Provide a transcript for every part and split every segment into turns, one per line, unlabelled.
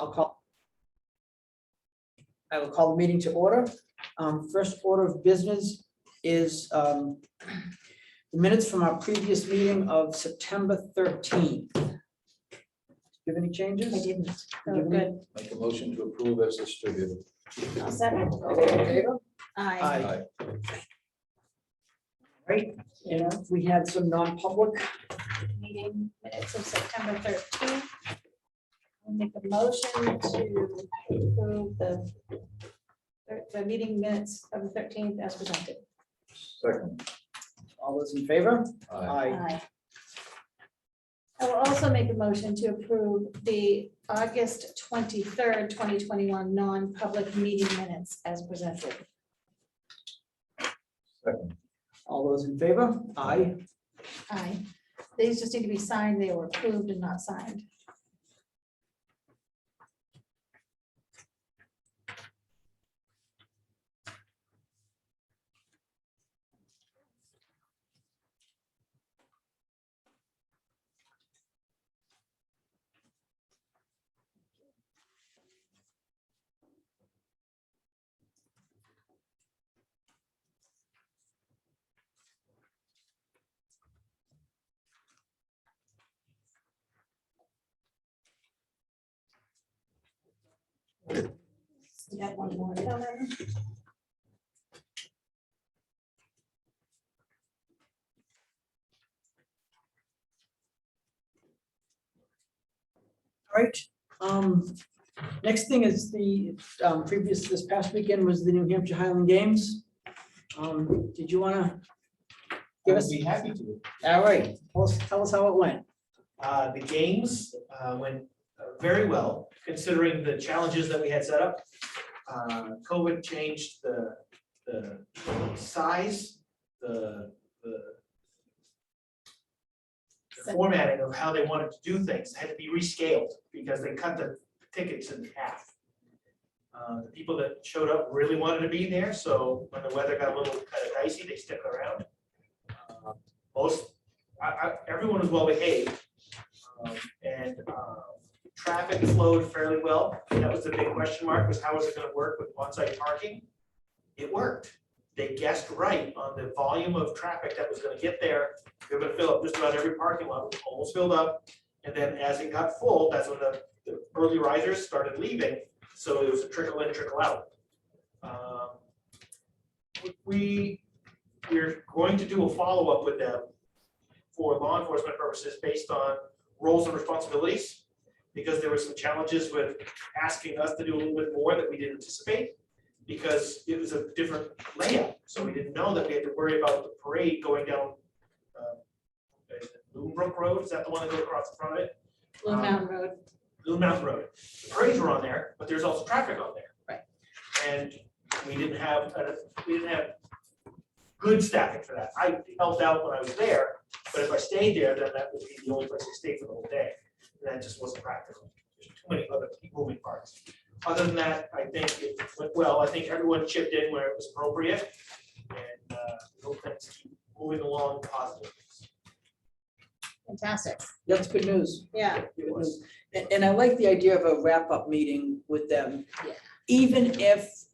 I will call the meeting to order. First order of business is the minutes from our previous meeting of September 13th. Do you have any changes?
I didn't.
You
Oh,
have any?
good.
Make a motion to approve as distributed.
I'll second.
All those in favor?
Aye.
Aye. Right, and we had some non-public.
Meeting minutes of September 13th. I'll make a motion to approve the meeting minutes of the 13th as presented.
Second.
All those in favor?
Aye.
Aye. I will also make a motion to approve the August 23rd, 2021 non-public meeting minutes as presented.
Second.
All those in favor? Aye.
Aye. These just need to be signed. They were approved and not signed. We got one more.
All right, next thing is the this past weekend was the New Hampshire Highland Games. Did you want to give us?
Be happy to.
All right, tell us how it went.
The games went very well, considering the challenges that we had set up. COVID changed the size, the formatting of how they wanted to do things. It had to be rescaled because they cut the tickets in half. The people that showed up really wanted to be there, so when the weather got a little kind of dicey, they stuck around. Everyone was well behaved. And traffic flowed fairly well. That was the big question mark, was how was it going to work with on-site parking? It worked. They guessed right on the volume of traffic that was going to get there. They're going to fill up just about every parking lot, was almost filled up. And then as it got full, that's when the early risers started leaving. So it was a trickle in, trickle out. We're going to do a follow-up with them for law enforcement purposes based on roles and responsibilities, because there were some challenges with asking us to do a little bit more that we didn't anticipate, because it was a different layout. So we didn't know that we had to worry about the parade going down Loon Brook Road. Is that the one that goes across the front of it?
Blue Mountain Road.
Blue Mountain Road. The parades were on there, but there's also traffic on there.
Right.
And we didn't have good staffing for that. I helped out when I was there, but if I stayed there, then that would be the only place I stayed for the whole day. And that just wasn't practical. There's too many other moving parts. Other than that, I think it went well. I think everyone chipped in where it was appropriate. And we hope things keep moving along positively.
Fantastic.
That's good news.
Yeah.
Good news. And I like the idea of a wrap-up meeting with them.
Yeah.
Even if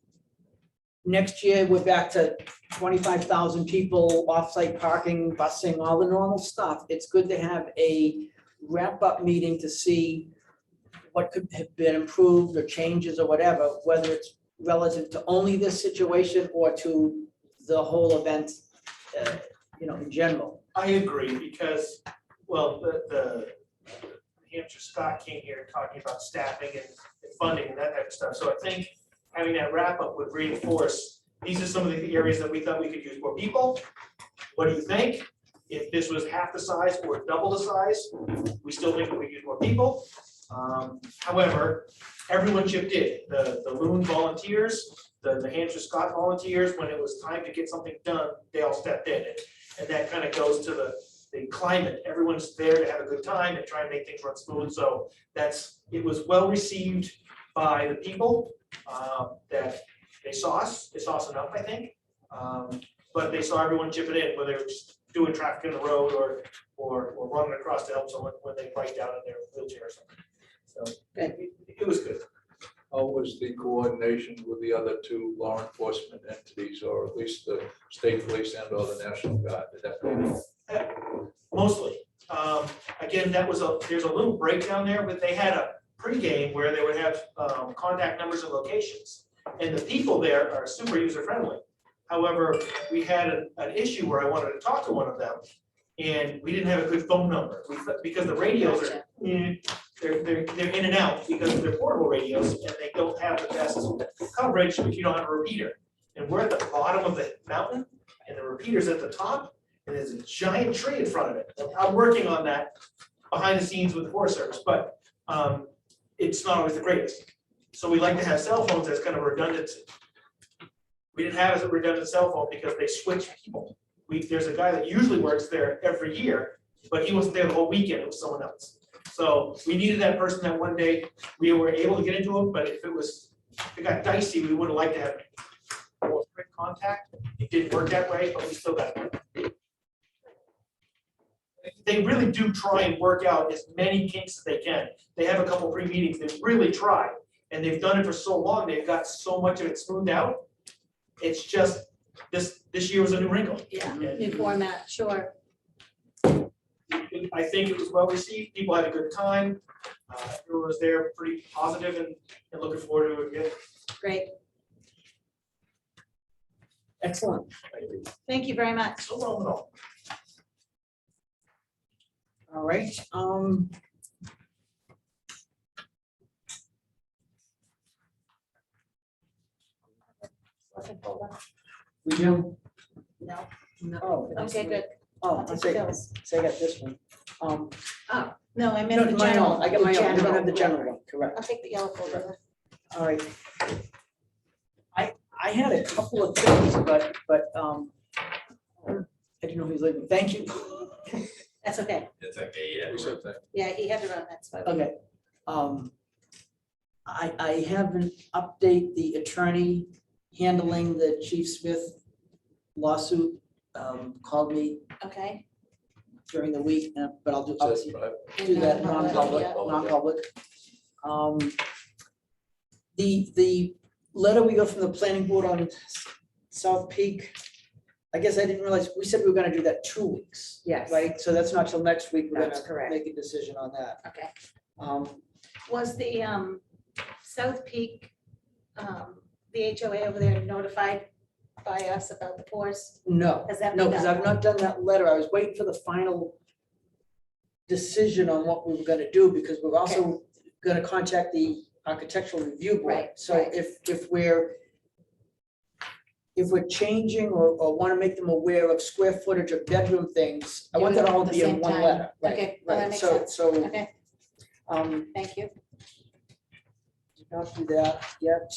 next year we're back to 25,000 people, off-site parking, busing, all the normal stuff. It's good to have a wrap-up meeting to see what could have been improved or changes or whatever, whether it's relative to only this situation or to the whole event, in general.
I agree, because, well, the Hampshire Scott came here talking about staffing and funding and that type of stuff. So I think having that wrap up would reinforce, these are some of the areas that we thought we could use more people. What do you think? If this was half the size or double the size, we still think we could use more people. However, everyone chipped in. The Loon volunteers, the Hampshire Scott volunteers, when it was time to get something done, they all stepped in. And that kind of goes to the climate. Everyone's there to have a good time and try and make things run smooth. So it was well received by the people that they saw us. They saw us enough, I think. But they saw everyone chipping in, whether it was doing traffic in the road or running across to help someone when they bike down in their wheelchair or something. So
Good.
it was good.
How was the coordination with the other two law enforcement entities, or at least the state police and or the National Guard? Did that go?
Mostly. Again, there's a little breakdown there, but they had a pregame where they would have contact numbers and locations. And the people there are super user friendly. However, we had an issue where I wanted to talk to one of them and we didn't have a good phone number. Because the radios are, they're in and out because they're portable radios and they don't have the best coverage if you don't have a repeater. And we're at the bottom of the mountain and the repeater's at the top and there's a giant tree in front of it. I'm working on that behind the scenes with the Forest Service, but it's not always the greatest. So we like to have cell phones as kind of redundancy. We didn't have as a redundant cell phone because they switch people. There's a guy that usually works there every year, but he wasn't there the whole weekend, it was someone else. So we needed that person that one day, we were able to get into him, but if it got dicey, we would have liked to have more quick contact. It didn't work that way, but we still got it. They really do try and work out as many kinks as they can. They have a couple pre-meetings, they really try, and they've done it for so long, they've got so much of it smoothed out. It's just, this year was a new wrinkle.
Yeah, new format, sure.
I think it was well received, people had a good time, everyone was there pretty positive and looking forward to it again.
Great.
Excellent.
Thank you very much.
No problem at all.
All right, we do.
No.
Oh,
Okay, good.
oh,
I'll take the
say,
bills.
say I got this one.
No, I
No,
meant the
my
general.
own, I got my
The
own, we don't have the
general.
general one, correct.
I'll take the yellow folder.
All right. I had a couple of things, but, I didn't know he was leaving. Thank you.
That's okay.
It's okay, yeah.
We said that.
Yeah, he had to run, that's fine.
Okay. I have an update, the attorney handling the Chief Smith lawsuit, called me
Okay.
during the week, but I'll do,
Says
obviously,
private.
do that
Non-public,
non-public,
yeah.
non-public. The letter we got from the planning board on South Peak, I guess I didn't realize, we said we were gonna do that 2 weeks.
Yes.
Right, so that's not till next week, we're
That's
gonna
correct.
make a decision on that.
Okay.
Was
Was the South Peak, the HOA over there notified by us about the force?
No,
Has that
no,
been
because
done?
I've not done that letter, I was waiting for the final decision on what we were gonna do, because we're also gonna contact the architectural review board.
Right,
So
right.
if we're changing or wanna make them aware of square footage of bedroom things, I
Do
want
it
that all
at
to
the
be in
same
one
time.
letter. Right,
Okay, well, that
right.
makes
So,
sense.
so,
Okay, thank you.
did not do that yet.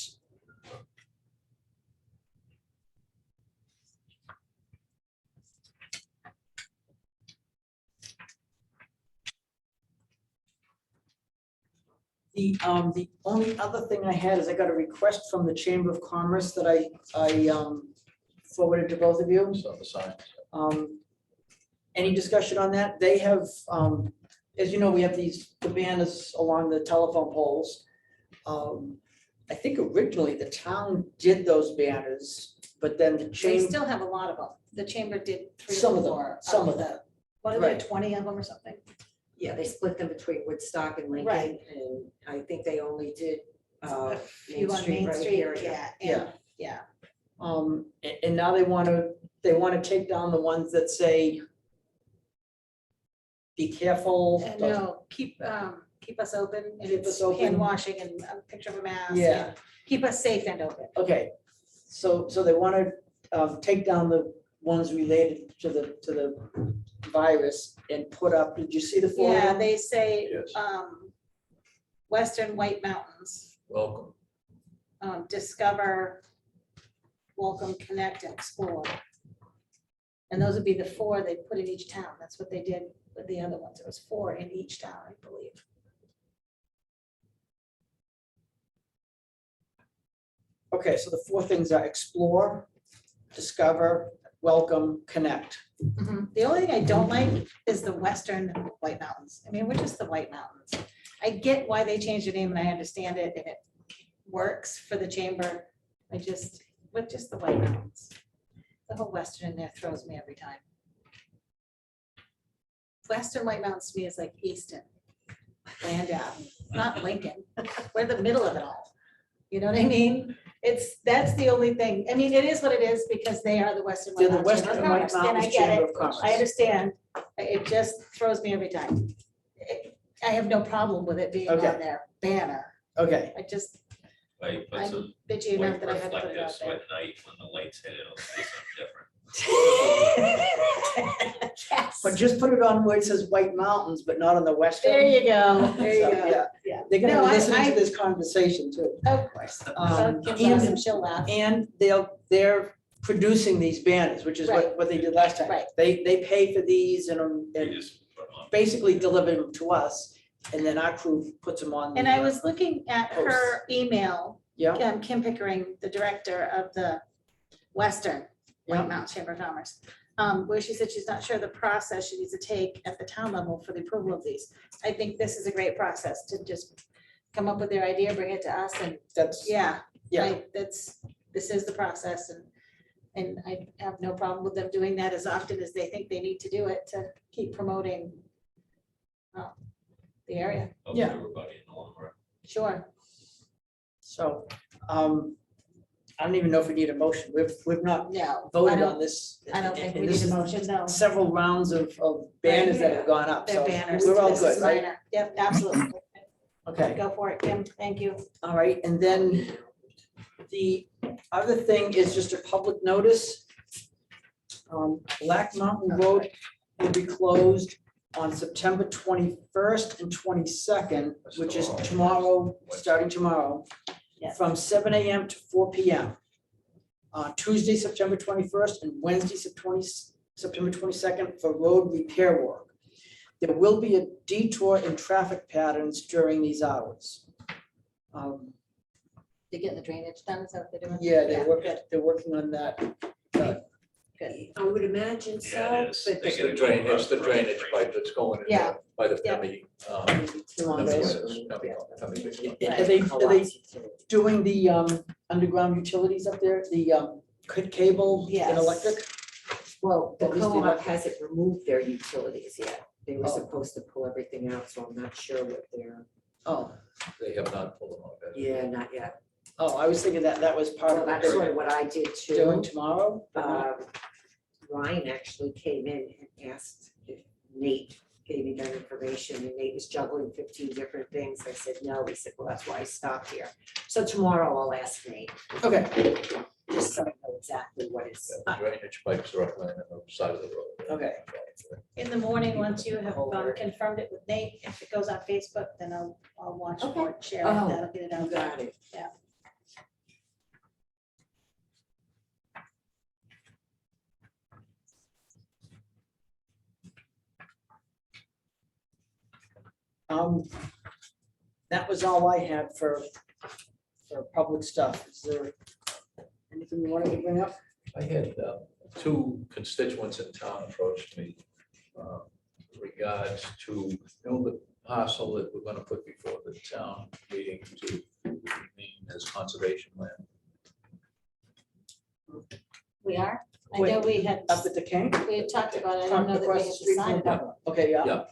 The only other thing I had is I got a request from the Chamber of Commerce that I forwarded to both of you.
So the signs.
Any discussion on that? They have, as you know, we have the banners along the telephone poles. I think originally the town did those banners, but then the
They
chamber,
still have a lot of them. The chamber did 3
Some
or
of them,
4.
some of
the-
them.
What are there,
Right.
20 of them or something?
Yeah, they split them between Woodstock and Lincoln,
Right.
and I think they only did
A
Main
few on
Street
Main
right
Street,
here.
yeah,
Yeah.
and, yeah.
And now they wanna take down the ones that say, be careful.
And no, keep us open and
Keep us
it's
open.
hand washing and a picture of a mask.
Yeah.
and Keep us safe and open.
Okay, so they wanna take down the ones related to the virus and put up, did you see the photo?
Yeah, they say,
Yes.
Western White Mountains,
Welcome.
discover, welcome, connect, and explore. And those would be the 4 they put in each town. That's what they did with the other ones. It was 4 in each town, I believe.
Okay, so the 4 things are explore, discover, welcome, connect.
The only thing I don't like is the Western White Mountains. I mean, we're just the White Mountains. I get why they changed the name and I understand it and it works for the chamber. I just, with just the White Mountains. The whole Western in there throws me every time. Western White Mountains to me is like Easton, Land Ave, not Lincoln. We're the middle of it all. You know what I mean? That's the only thing. I mean, it is what it is because they are the Western
They're
White
the
Mountains Chamber
Western
of
White
Commerce, and I
Mountains
get
Chamber
it.
of Commerce.
I understand. It just throws me every time. I have no problem with it being on
Okay.
their banner.
Okay,
I just,
Like, put
I'm
some
bitchy
white
enough that I have to put it out
reflectors, so at night when the lights hit it, it'll see something different.
there. Yes.
but just put it on where it says White Mountains, but not on the western.
There you go. There you
So,
go.
yeah.
Yeah.
They're gonna
No,
be listening
I-
to this conversation too.
Of course.
Um,
Kim laughs and
and,
she'll laugh.
and they're producing these banners, which is
Right.
what they did last time.
Right.
They pay for these
We
and
just put 'em on.
basically deliver them to us, and then our crew puts them on.
And
the,
I was looking at her
Posts.
email,
Yeah,
Kim Pickering, the director of the Western
Yeah.
White Mountains Chamber of Commerce, where she said she's not sure the process she needs to take at the town level for the approval of these. I think this is a great process to just come up with their idea, bring it to us, and
that's,
yeah,
yeah,
this is the process, and I have no problem with them doing that as often as they think they need to do it to keep promoting the area.
Helps
Yeah.
everybody in the long run.
Sure.
so, I don't even know if we need a motion. We've not
No.
voted
I
on
don't-
this.
I don't think
and
we
this
need a
is
motion, no.
Several rounds of banners that have gone up,
They're
so
banners.
we're all
This is
good, right?
minor. Yep, absolutely.
Okay.
Go for it, Kim. Thank you.
All right, and then the other thing is just a public notice. Black Mountain Road will be closed on September 21st and 22nd, which is tomorrow, starting tomorrow,
Yes.
from 7 AM to 4 PM. Tuesday, September 21st, and Wednesday, September 22nd, for road repair work. There will be a detour in traffic patterns during these hours.
They're getting the drainage done, is that what they're doing?
Yeah, they're working on that.
Good.
I would imagine so,
Yeah, it is.
but
They
It's
get
the drain, it's the drainage pipe that's going in
Yeah.
there by the
Yeah.
Pemmy.
On
Pemmy
those.
Windows, Pemmy basement.
Are they doing the underground utilities up there, the cable and
Yes.
electric?
Well, the
At least the
co-op
electric.
hasn't removed their utilities yet. They were
Oh.
supposed to pull everything out, so I'm not sure what they're,
Oh,
They have not pulled them out. yet.
yeah, not yet.
I was thinking that was part
Well,
of
that's
what
sort
they're
of what I did
doing
too.
tomorrow. but not-
Ryan actually came in and asked if Nate gave me that information, and Nate was juggling 15 different things. I said, no. He said, well, that's why I stopped here. So tomorrow I'll ask Nate,
Okay,
just so I know exactly what is.
The drainage pipes are up laying on the side of the road.
okay,
In the morning, once you have confirmed it with Nate, if it goes on Facebook, then I'll watch
Okay.
for it, share it,
Oh,
that'll get it
You
out.
got it.
that was all I had for public stuff. Is there anything you wanted to bring up?
I had two constituents in town approached me regards to, the parcel that we're gonna put before the town meeting to remain as conservation land.
We are? I know we had
Up at the King?
we had talked about it, I don't know that we
Across
had
the street from
decided.
the- Okay, yeah.
Yeah.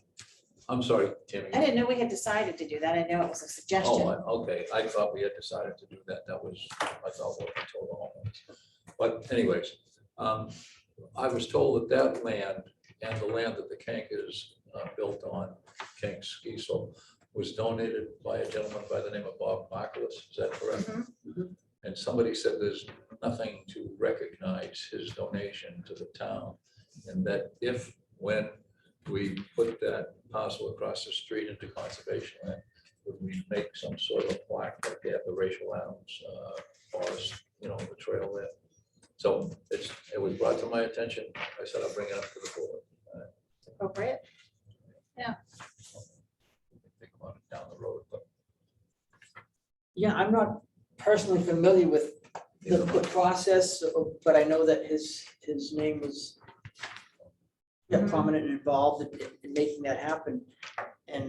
I'm sorry, Timmy.
I didn't know we had decided to do that, I know it was a suggestion.
Okay, I thought we had decided to do that. That was, I thought what we told the homeowners. But anyways, I was told that that land and the land that the Kank is built on, Kank's Kiesel, was donated by a gentleman by the name of Bob Marcus. Is that correct?
Mhm.
And somebody said there's nothing to recognize his donation to the town. And that if, when we put that parcel across the street into conservation land, would we make some sort of plaque like they have the Rachel Adams forest, the trail there. So it was brought to my attention. I said, I'll bring it up to the board.
Appropriate.
Think about it down the road, but
Yeah, I'm not personally familiar with the process, but I know that his name was
Mhm.
prominent and involved in making that happen. And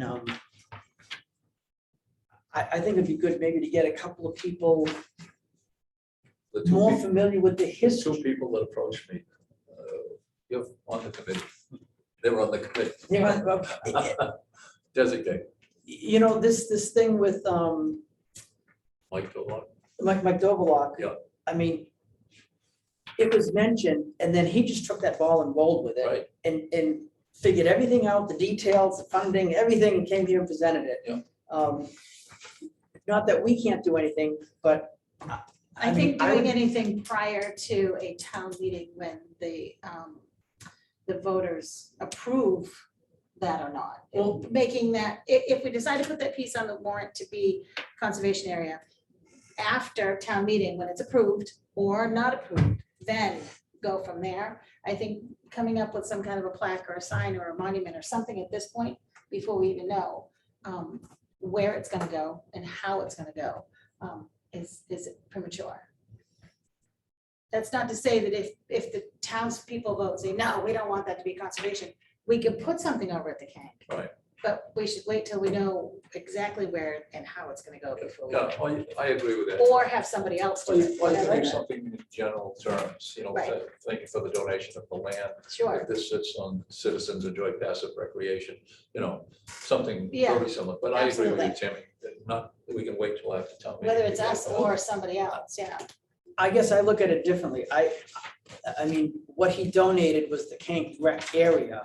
I think it'd be good maybe to get a couple of people
The two
more
people,
familiar with the
the
history.
two people that approached me, you're on the committee. They were on the committee.
Yeah, well,
Designate,
you know, this thing with,
Mike Dollar.
Mike Doverlock.
Yeah.
I mean, it was mentioned, and then he just took that ball and rolled with it.
Right.
And figured everything out, the details, the funding, everything, and came here and presented it.
Yeah.
Not that we can't do anything, but
I
mean,
think
I
doing
would-
anything prior to a town meeting when the voters approve that or not.
Well-
Making that, if we decide to put that piece on the warrant to be conservation area, after town meeting, when it's approved or not approved, then go from there. I think coming up with some kind of a plaque or a sign or a monument or something at this point, before we even know where it's gonna go and how it's gonna go, is premature. That's not to say that if the townspeople vote and say, no, we don't want that to be conservation, we could put something over at the Kank.
Right.
But we should wait till we know exactly where and how it's gonna go before we,
Yeah, I agree with that.
or have somebody else do
Well,
it,
you can
whatever.
do something in general terms, you know,
Right.
thank you for the donation of the land.
Sure,
If this sits on citizens enjoy passive recreation, you know, something
Yeah,
very similar, but I agree with you,
absolutely.
Tammy, that not, we can wait till after town meeting.
whether it's us or somebody else, yeah.
I guess I look at it differently. I mean, what he donated was the Kank rec area.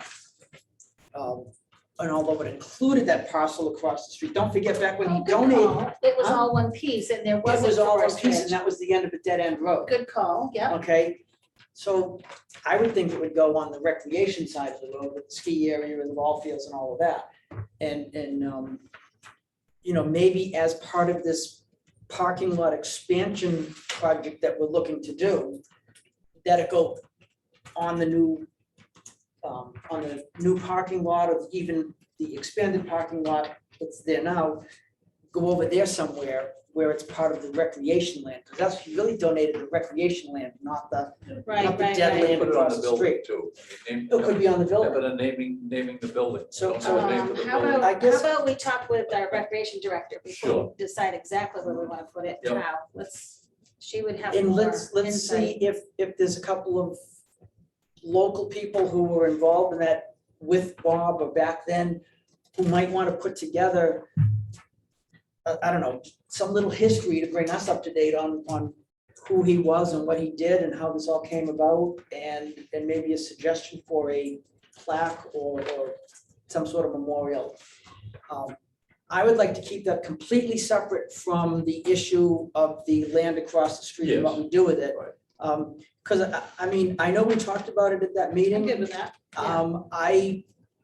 And although it included that parcel across the street, don't forget back when he
Oh, good
donated,
call. It was
Huh?
all one piece and there
it
wasn't
was all one
Forest
piece, and
Ridge.
that was the end of a dead-end road.
Good call, yeah.
Okay, so I would think it would go on the recreation side of the road with the ski area and the ball fields and all of that. And, you know, maybe as part of this parking lot expansion project that we're looking to do, that it go on the new parking lot, or even the expanded parking lot that's there now, go over there somewhere where it's part of the recreation land, because that's, he really donated the recreation land, not the
Right,
Not the
right,
dead
right.
land.
Put it on
across
the
the
building
street.
too. I mean,
It could be on the
Have
building.
it a naming the building.
So-
Don't have a name for the
How
building.
I
about,
guess-
how about we talk with our recreation director before
Sure.
we decide exactly where we want to put it, and
Yep.
how, she would have
And
more
let's see
insight.
if there's a couple of local people who were involved in that with Bob or back then, who might want to put together, I don't know, some little history to bring us up to date on who he was and what he did and how this all came about, and maybe a suggestion for a plaque or some sort of memorial. I would like to keep that completely separate from the issue of the land across the street and what we do with it.
Right.
Because I mean, I know we talked about it at that
I'm
meeting.
good with that. Yeah.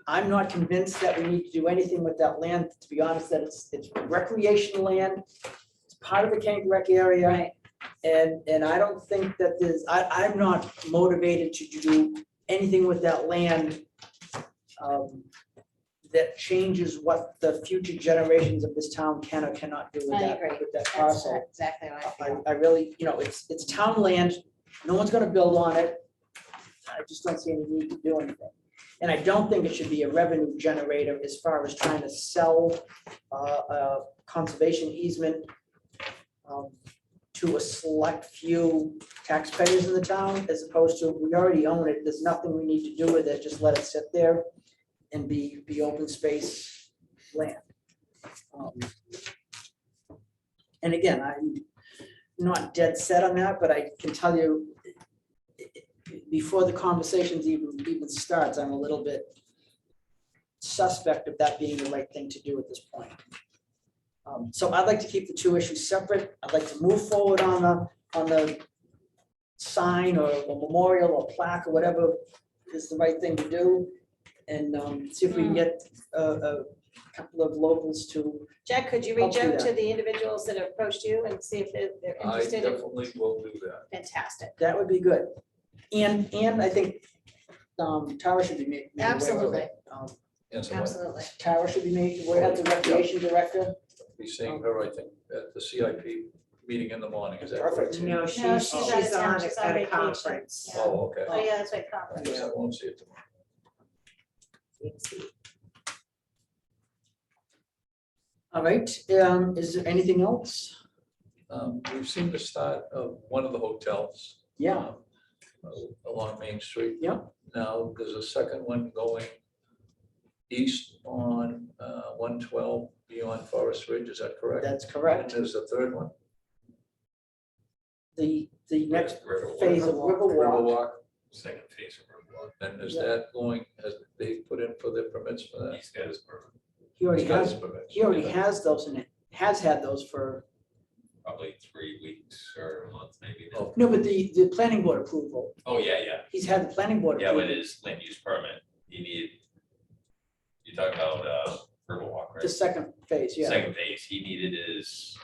I'm not convinced that we need to do anything with that land, to be honest, that it's recreation land. It's part of the Kank Rec area.
Right,
And I don't think that I'm not motivated to do anything with that land that changes what the future generations of this town can or cannot do with
I
that,
agree.
with that
that's
parcel.
exactly what I feel.
I really, you know, it's town land, no one's gonna build on it. I just don't see any need to do anything. And I don't think it should be a revenue generator as far as trying to sell a conservation easement to a select few taxpayers in the town, as opposed to, we already own it, there's nothing we need to do with it, just let it sit there and be open space land. And again, I'm not dead set on that, but I can tell you, before the conversations even starts, I'm a little bit suspect of that being the right thing to do at this point. So I'd like to keep the two issues separate. I'd like to move forward on the sign or a memorial or plaque or whatever is the right thing to do. And see if we can get a couple of locals to,
Jack, could you
I'll
reach
do
out
that.
to the individuals that have approached you and see if they're
I
interested? in
definitely will do that.
Fantastic.
that would be good. And I think Tara should be made aware of
Absolutely.
it.
And so I'll
Absolutely.
Tara should be made aware of the recreation director.
be seeing her, I think, at the CIP meeting in the morning. Is that
Perfect.
correct?
No,
No,
she's
she's out of town.
on
She's on
at a
vacation.
conference.
Yeah.
Oh, okay.
Oh, yeah, that's right,
I
conference.
guess I won't see it tomorrow.
All right, is there anything else?
We've seen the start of one of the hotels.
Yeah,
Along Main Street.
Yeah.
Now, there's a second one going east on 112 beyond Forest Ridge, is that correct?
that's
And
correct.
there's a third one?
The next
Riverwalk.
phase of Riverwalk,
Riverwalk.
Second phase of Riverwalk.
And is
Yeah.
that going, has they put in for their permits for that?
He's got his permit,
he already
He's got
has,
his permits.
he already has those in it, has had those for,
probably 3 weeks or a month maybe. now.
Oh.
no, but the planning board approval,
Oh, yeah.
he's had the planning board
Yeah, with
approval.
his land use permit, he needed, you talk about Riverwalk,
The
right?
second phase, yeah,
Second phase, he needed his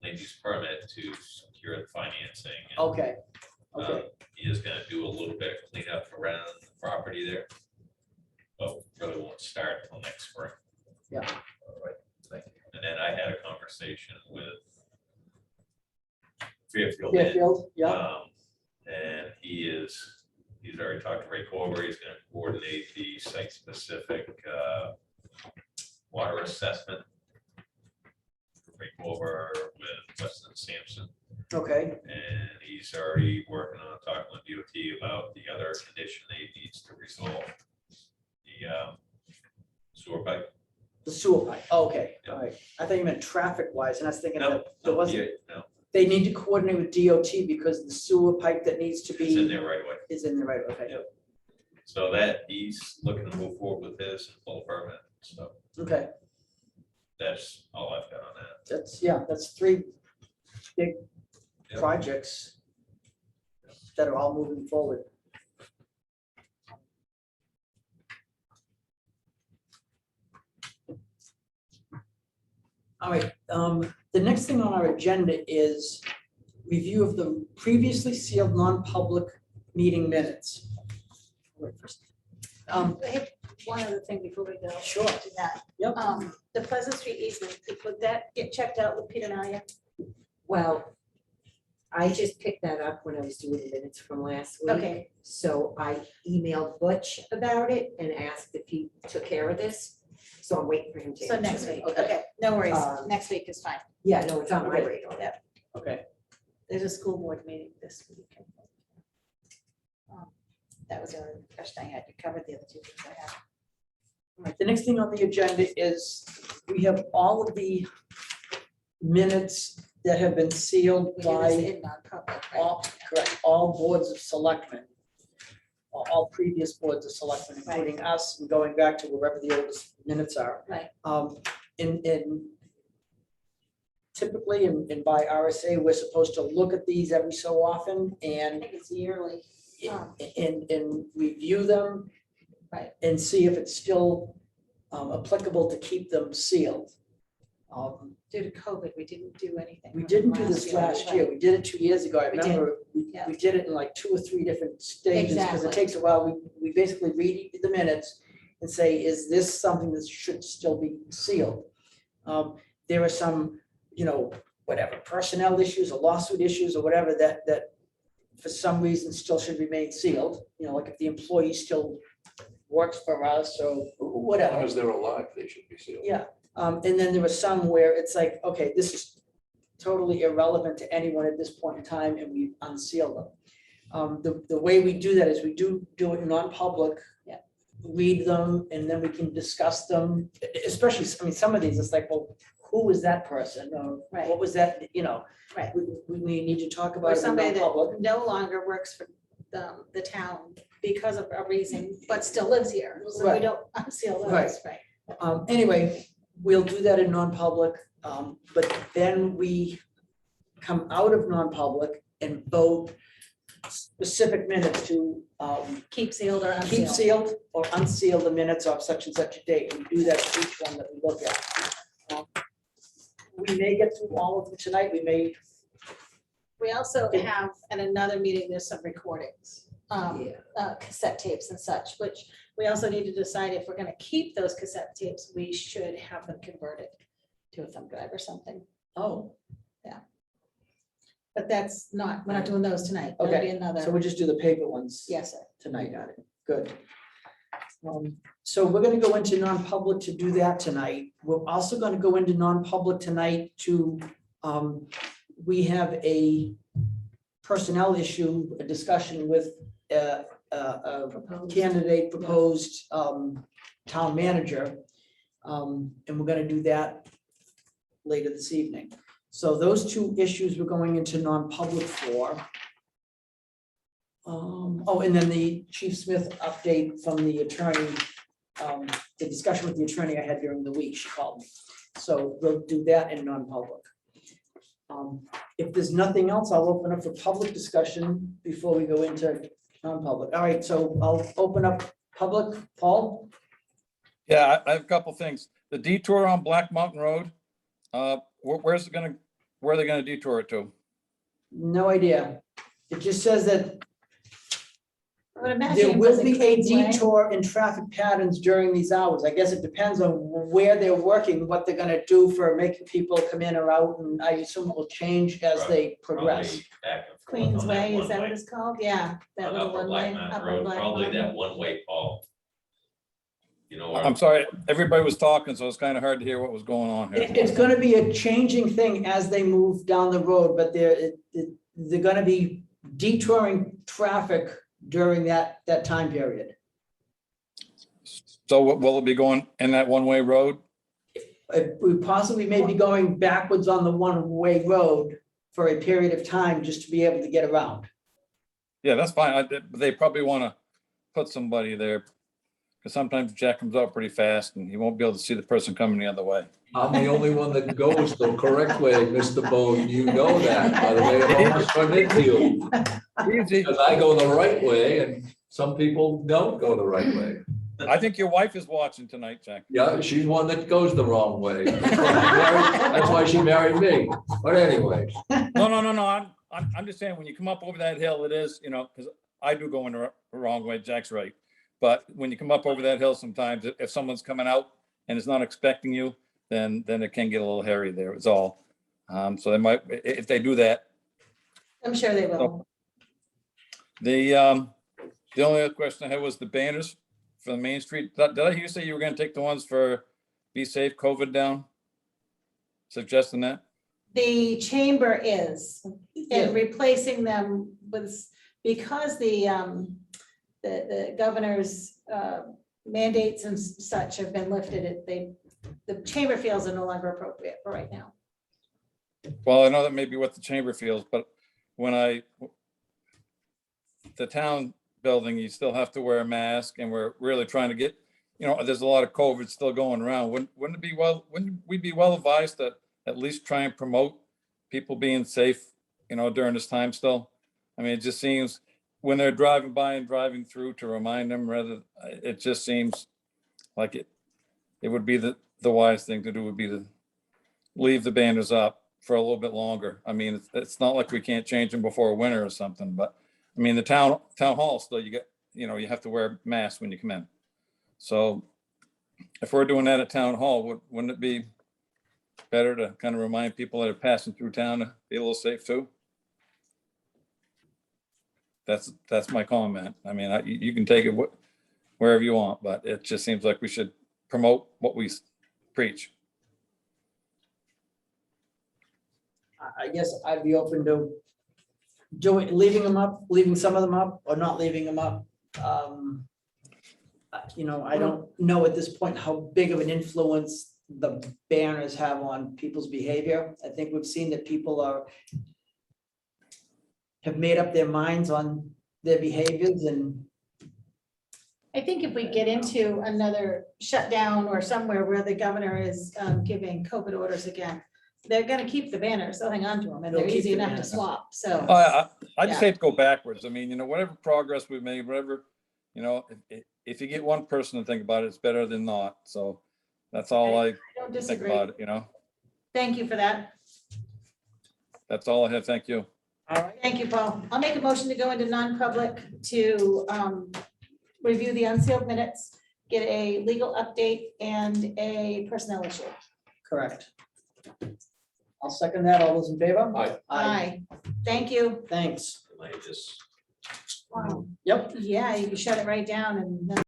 land use permit to secure the financing. and,
okay, okay,
He is gonna do a little bit of cleanup around the property there. But really won't start until next spring.
All right, thank you.
And then I had a conversation with Fairfield Inn,
Fairfield, yeah,
and he's already talked to Ray Corber, he's gonna coordinate the site-specific water assessment. Ray Corber with Weston Sampson,
okay,
and he's already working on talking with DOT about the other condition that he needs to resolve. The sewer pipe.
the sewer pipe, okay, all right. I thought you meant traffic wise, and I was thinking
No,
that there wasn't,
yeah, no,
they need to coordinate with DOT because the sewer pipe that needs to
it's in
be
there right away.
is in the right, okay,
Yeah. So that he's looking to move forward with his and full permit, so
okay.
that's all I've got on that.
That's three big
Yep.
projects that are all moving forward. All right, the next thing on our agenda is review of the previously sealed non-public meeting minutes. Wait first.
I have one other thing before we go.
Sure.
To that.
Yep.
The Pleasant Street easement, would that get checked out with Peter Nalia?
Well, I just picked that up when I was doing the minutes from last week.
Okay,
So I emailed Butch about it and asked if he took care of this. So I'm waiting for him to.
so
answer
next
me.
week, okay, no worries,
Um,
next week is fine.
Yeah, no, it's on my
Okay.
radar.
Yeah.
Okay,
There's a school board meeting this week. That was the only question I had, you covered the other two things I had.
all right, the next thing on the agenda is we have all of the minutes that have been sealed
We do this
by
in non-public, right?
all, correct, all boards of selectmen. All previous boards of selectmen, including us, and going back to wherever the oldest minutes are.
Right.
In typically, and by RSA, we're supposed to look at these every so often
I
and
think it's yearly.
and review them.
Right.
And see if it's still applicable to keep them sealed.
Due to COVID, we didn't do anything.
We didn't do this last year. We did it 2 years ago. I
We did,
remember
yeah.
we did it in like 2 or 3 different stages because it
Exactly.
takes a while. We basically read the minutes and say, is this something that should still be sealed? There are some, whatever, personnel issues or lawsuit issues or whatever that for some reason still should remain sealed. Like if the employee still works for us or
As long
whatever.
as they're alive, they should be sealed.
Yeah, and then there was some where it's like, okay, this is totally irrelevant to anyone at this point in time, and we unseal them. The way we do that is we do it non-public.
Yeah.
Read them, and then we can discuss them, especially, some of these, it's like, well, who was that person? Or
Right.
what was that,
Right.
We need to talk
Or
about it in
somebody
non-public.
that no longer works for the town because of a reason, but still lives here, so we
Right.
don't unseal those,
Right.
right?
Anyway, we'll do that in non-public, but then we come out of non-public and vote specific minutes to
Keep sealed or
keep
unsealed.
sealed or unseal the minutes of such and such a date. We do that for each one that we look at. We may get through all of them tonight. We may,
We also have, at another meeting, there's some recordings,
Yeah.
cassette tapes and such, which we also need to decide if we're gonna keep those cassette tapes, we should have them converted to a thumb drive or something.
oh,
But that's not, we're not doing those tonight. That'll be
okay. So
another,
we'll just do the paper ones
yes, sir.
tonight. Got it. Good. So we're gonna go into non-public to do that tonight. We're also gonna go into non-public tonight to, we have a personnel issue, a discussion with a candidate proposed town manager. And we're gonna do that later this evening. So those two issues we're going into non-public for. Oh, and then the Chief Smith update from the attorney, the discussion with the attorney I had during the week, she called me. So we'll do that in non-public. If there's nothing else, I'll open up for public discussion before we go into non-public. All right, so I'll open up public. Paul?
Yeah, I have a couple things. The detour on Black Mountain Road, where's it gonna, where are they gonna detour it to?
No idea. It just says that
I would imagine
there
it
will
was in
be a
Queens Way.
detour in traffic patterns during these hours. I guess it depends on where they're working, what they're gonna do for making people come in or out, and I assume it will change as they progress.
Probably back and forth
Queens
on that
Way, is that what
one-way.
it's called? Yeah, that
On
little
Upper
one
Black
way.
Mountain Road, probably that one-way, Paul. You know,
I'm sorry, everybody was talking, so it's kind of hard to hear what was going on here.
It's gonna be a changing thing as they move down the road, but they're gonna be detouring traffic during that time period.
So will it be going in that one-way road?
We possibly may be going backwards on the one-way road for a period of time just to be able to get around.
Yeah, that's fine. They probably want to put somebody there. Because sometimes Jack comes up pretty fast and you won't be able to see the person coming the other way.
I'm the only one that goes the correct way, Mr. Bowden. You know that, by the way, I almost run into you.
Easy.
Because I go the right way and some people don't go the right way.
I think your wife is watching tonight, Jack.
Yeah, she's one that goes the wrong way. That's why she married me. But anyway,
No. I'm just saying, when you come up over that hill, it is, because I do go in the wrong way. Jack's right. But when you come up over that hill, sometimes if someone's coming out and is not expecting you, then it can get a little hairy there. It's all. So they might, if they do that.
I'm sure they will.
The only other question I had was the banners for the Main Street. Did I hear you say you were going to take the ones for Be Safe COVID down? Suggesting that?
The chamber is,
Yeah.
and replacing them with, because the governor's mandates and such have been lifted, the chamber feels are no longer appropriate for right now.
Well, I know that may be what the chamber feels, but the town building, you still have to wear a mask, and we're really trying to get, there's a lot of COVID still going around. Wouldn't we be well advised to at least try and promote people being safe, during this time still? I mean, it just seems when they're driving by and driving through to remind them, it just seems like it would be the wise thing to do would be to leave the banners up for a little bit longer. I mean, it's not like we can't change them before winter or something, but I mean, the town hall still, you have to wear masks when you come in. So if we're doing that at town hall, wouldn't it be better to kind of remind people that are passing through town to be a little safe too? That's my comment. I mean, you can take it wherever you want, but it just seems like we should promote what we preach.
I guess I'd be open to leaving them up, leaving some of them up, or not leaving them up. I don't know at this point how big of an influence the banners have on people's behavior. I think we've seen that people have made up their minds on their behaviors, and
I think if we get into another shutdown or somewhere where the governor is giving COVID orders again, they're gonna keep the banners, they'll hang on to them, and
They'll
they're
keep
easy
the
enough to
banners.
swap, so.
I just hate to go backwards. I mean, whatever progress we've made, whatever, if you get one person to think about it, it's better than not. So that's all I
I don't
think
disagree.
about it,
Thank you for that.
That's all I have. Thank you.
all right,
Thank you, Paul. I'll make a motion to go into non-public to review the unsealed minutes, get a legal update and a personnel issue.
correct. I'll second that. All those in favor?
Aye.
Aye. Thank you.
Thanks.
I just.
Wow.
Yep.
Yeah, you can shut it right down and.